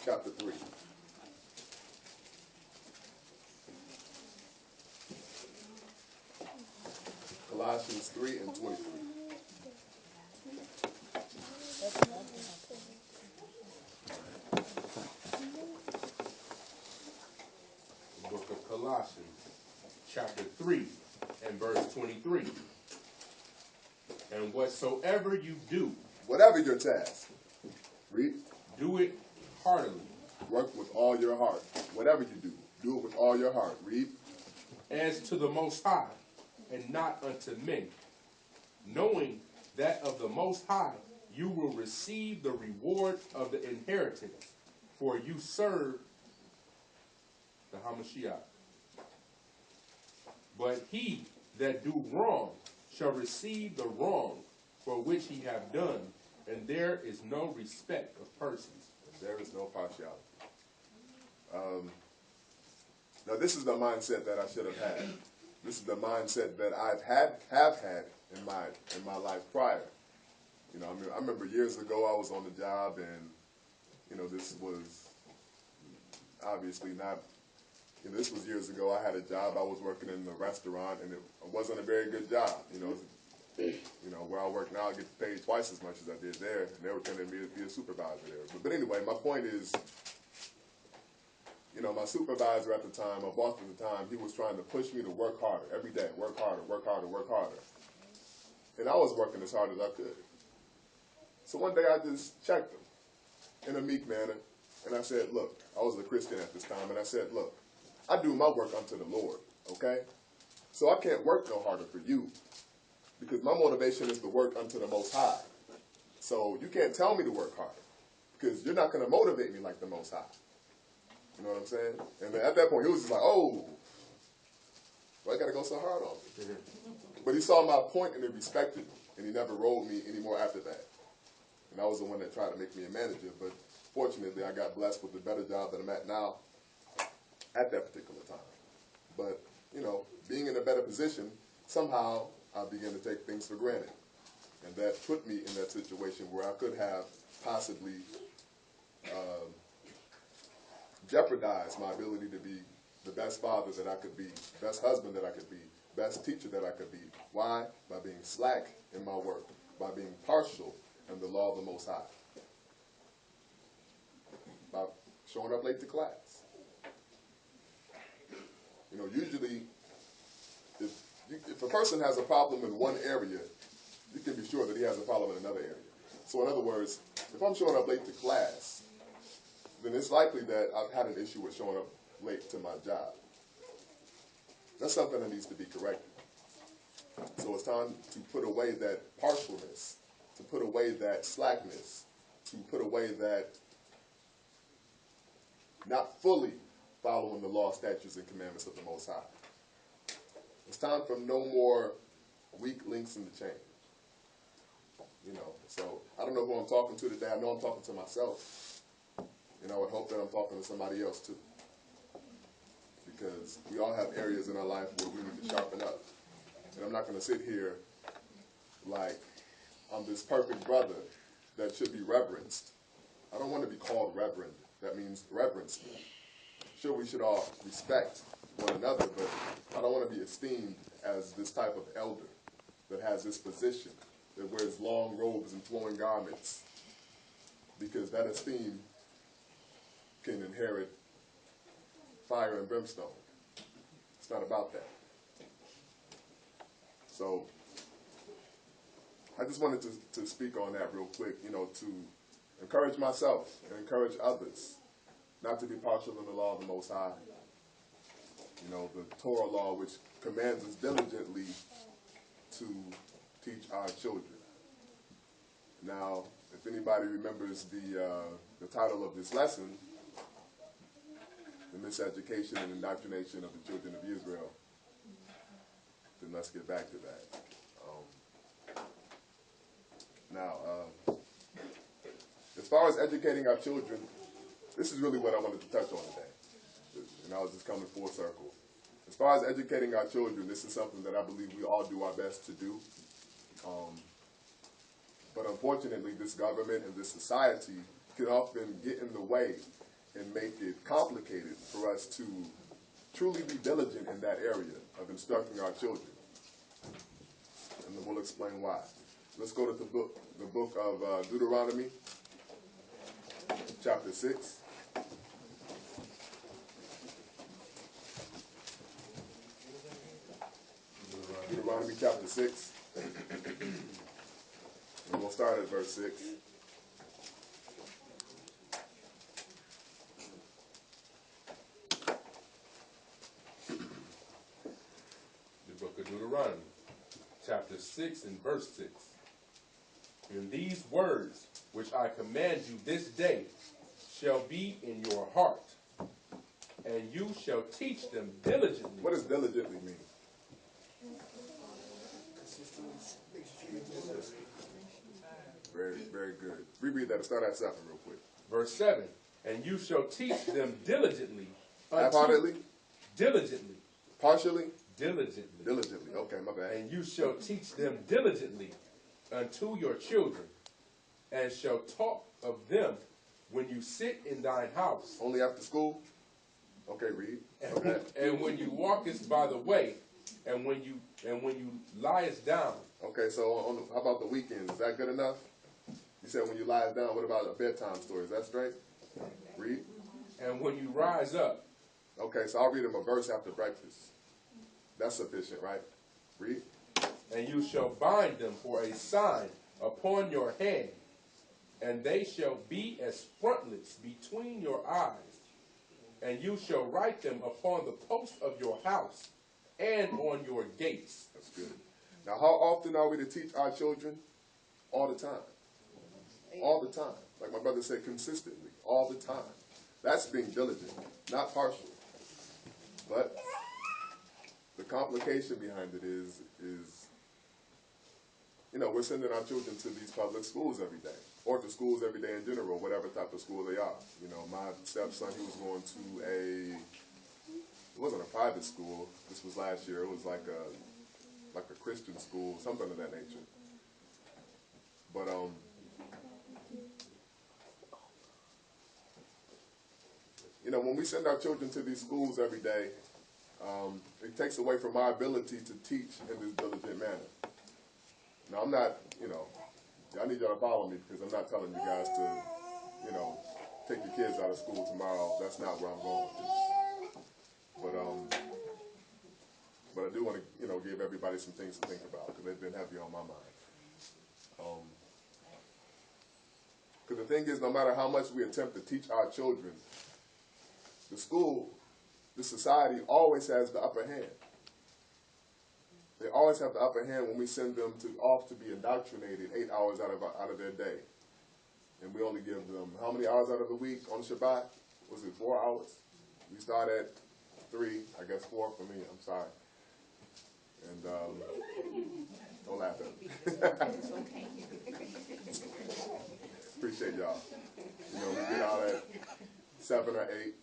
chapter 3. Colossians 3 and 23. The book of Colossians, chapter 3 and verse 23. And whatsoever you do, Whatever your task, read, do it heartily, work with all your heart. Whatever you do it with all your heart. Read, as to the Most High, and not unto men, knowing that of the Most High you will receive the reward of the inheritance, for you serve the Hamashiach. But he that do wrong shall receive the wrong for which he have done, and there is no respect of persons. there is no partiality. Now this is the mindset that I should have had. This is the mindset that have had in my life prior. You know, I remember years ago I was on the job, and you know, this was obviously not. You know, this was years ago. I had a job. I was working in the restaurant, and it wasn't a very good job. You know, where I work now, I get paid twice as much as I did there, and they were telling me to be a supervisor there. But anyway, my point is, you know, my supervisor at the time, my boss at the time, he was trying to push me to work harder every day, work harder, work harder, work harder. And I was working as hard as I could. So one day I just checked him in a meek manner, and I said, look, I was a Christian at this time, and I said, look, I do my work unto the Lord, okay? So I can't work no harder for you, because my motivation is to work unto the Most High. So you can't tell me to work harder, because you're not going to motivate me like the Most High. You know what I'm saying? And then at that point, he was just like, oh, why you got to go so hard on me? But he saw my point and he respected me, and he never rolled me anymore after that. And I was the one that tried to make me a manager, but fortunately I got blessed with a better job that I'm at now at that particular time. But, you know, being in a better position, somehow I began to take things for granted. And that put me in that situation where I could have possibly jeopardized my ability to be the best father that I could be, best husband that I could be, best teacher that I could be. Why? By being slack in my work, by being partial in the law of the Most High, by showing up late to class. You know, usually, if a person has a problem in one area, you can be sure that he has a problem in another area. So in other words, if I'm showing up late to class, then it's likely that I've had an issue with showing up late to my job. That's something that needs to be corrected. So it's time to put away that partialness, to put away that slackness, to put away that not fully following the law, statutes, and commandments of the Most High. It's time for no more weak links in the chain. You know, so I don't know who I'm talking to today. I know I'm talking to myself. And I would hope that I'm talking to somebody else too. Because we all have areas in our life where we need to sharpen up. And I'm not going to sit here like I'm this perfect brother that should be reverenced. I don't want to be called reverend. That means reverence me. Sure, we should all respect one another, but I don't want to be esteemed as this type of elder that has this position, that wears long robes and flowing garments, because that esteem can inherit fire and brimstone. It's not about that. So I just wanted to speak on that real quick, you know, to encourage myself and encourage others not to be partial in the law of the Most High. You know, the Torah law, which commands us diligently to teach our children. Now, if anybody remembers the title of this lesson, the Miseducation and Indoctrination of the Children of Israel, then let's get back to that. As far as educating our children, this is really what I wanted to touch on today. And I was just coming full circle. As far as educating our children, this is something that I believe we all do our best to do. But unfortunately, this government and this society can often get in the way and make it complicated for us to truly be diligent in that area of instructing our children. And we'll explain why. Let's go to the book of Deuteronomy, chapter 6. Deuteronomy chapter 6. And we'll start at verse 6. The book of Deuteronomy, chapter 6 and verse 6. And these words which I command you this day shall be in your heart, and you shall teach them diligently. What does diligently mean? Very, very good. Reread that and start at 7 real quick. Verse 7. And you shall teach them diligently. Half-heartedly? Diligently. Partially? Diligently. Diligently. Okay, my bad. And you shall teach them diligently unto your children, and shall talk of them when you sit in thine house. Only after school? Okay, read. Okay. And when you walkest by the way, and when you liest down. Okay, so how about the weekends? Is that good enough? You said when you lie down. What about a bedtime story? Is that straight? Read. And when you rise up. Okay, so I'll read them a verse after breakfast. That's sufficient, right? Read. And you shall bind them for a sign upon your hand, and they shall be as frontlets between your eyes, and you shall write them upon the posts of your house and on your gates. That's good. Now, how often are we to teach our children? All the time. All the time. Like my brother said, consistently. All the time. That's being diligent, not partial. But the complication behind it is we're sending our children to these public schools every day, or to schools every day in general, whatever type of school they are. My stepson, he was going to it wasn't a private school. This was last year. It was like a Christian school, something of that nature. But when we send our children to these schools every day, it takes away from our ability to teach in this diligent manner. Now, I'm not, I need y'all to follow me, because I'm not telling you guys to, take your kids out of school tomorrow. That's not where I'm going. But I do want to, give everybody some things to think about, because they've been heavy on my mind. Because the thing is, no matter how much we attempt to teach our children, the school, the society always has the upper hand. They always have the upper hand when we send them off to be indoctrinated 8 hours out of their day. And we only give them how many hours out of the week on Shabbat? Was it 4 hours? We start at 3, I guess 4 for me, I'm sorry. And don't laugh at me. It's okay. Appreciate y'all. We get out at 7 or 8.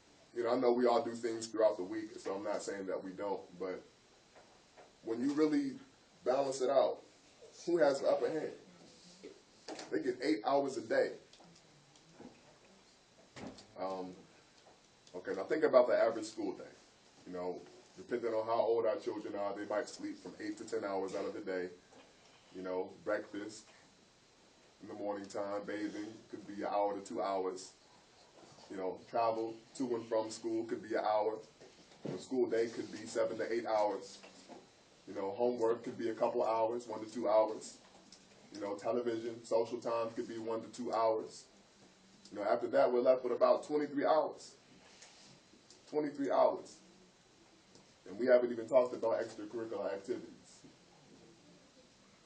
I know we all do things throughout the week, so I'm not saying that we don't, but when you really balance it out, who has the upper hand? They get 8 hours a day. Okay, now think about the average school day. Depending on how old our children are, they might sleep from 8 to 10 hours out of the day. Breakfast in the morning time, bathing could be an hour to 2 hours. Travel to and from school could be an hour. The school day could be 7 to 8 hours. Homework could be a couple hours, 1 to 2 hours. Television, social time could be 1 to 2 hours. After that, we're left with about 23 hours. 23 hours. And we haven't even talked about extracurricular activities.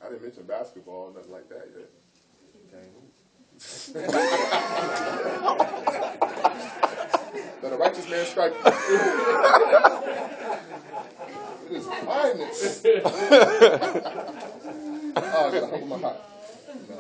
I didn't mention basketball, nothing like that yet. Let a righteous man strike you. It is kindness. Oh, I gotta humble my heart. No,